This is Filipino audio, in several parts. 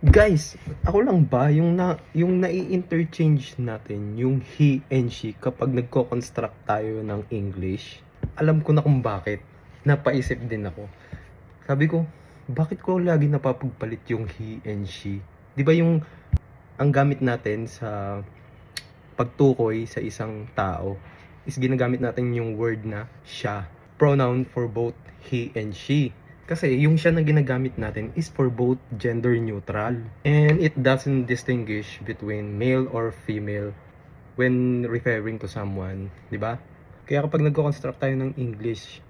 Guys, ako lang ba yung nai-interchange natin yung he and she kapag nagko-construct tayo ng English? Alam ko na kung bakit. Napaisip din ako. Sabi ko, bakit ko lagi napapagpalit yung he and she? 'Di ba yung ang gamit natin sa pagtukoy sa isang tao is ginagamit natin yung word na siya. Pronoun for both he and she. Kasi yung siya na ginagamit natin is for both gender neutral. And it doesn't distinguish between male or female when referring to someone, di ba? Kaya kapag nagko-construct tayo ng English,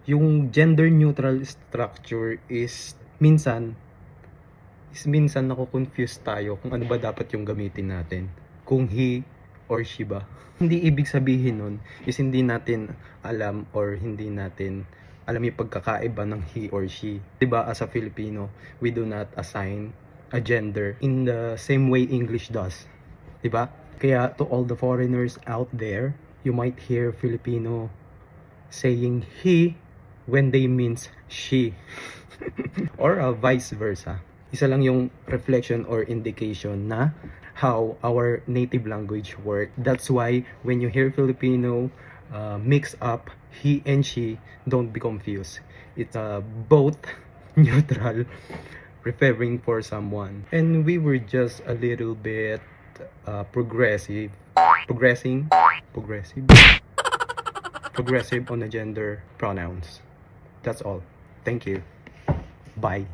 yung gender neutral structure is minsan nako-confuse tayo kung ano ba dapat yung gamitin natin. Kung he or she ba. Hindi ibig sabihin nun is hindi natin alam or hindi natin alam yung pagkakaiba ng he or she. 'Di ba, as a Filipino, we do not assign a gender in the same way English does. 'Di ba? Kaya to all the foreigners out there, you might hear Filipino saying he when they means she. Or vice versa. Isa lang yung reflection or indication na how our native language work. That's why when you hear Filipino mix up he and she, don't be confused. It's both neutral referring for someone. And we were just a little bit progressive on the gender pronouns. That's all. Thank you. Bye.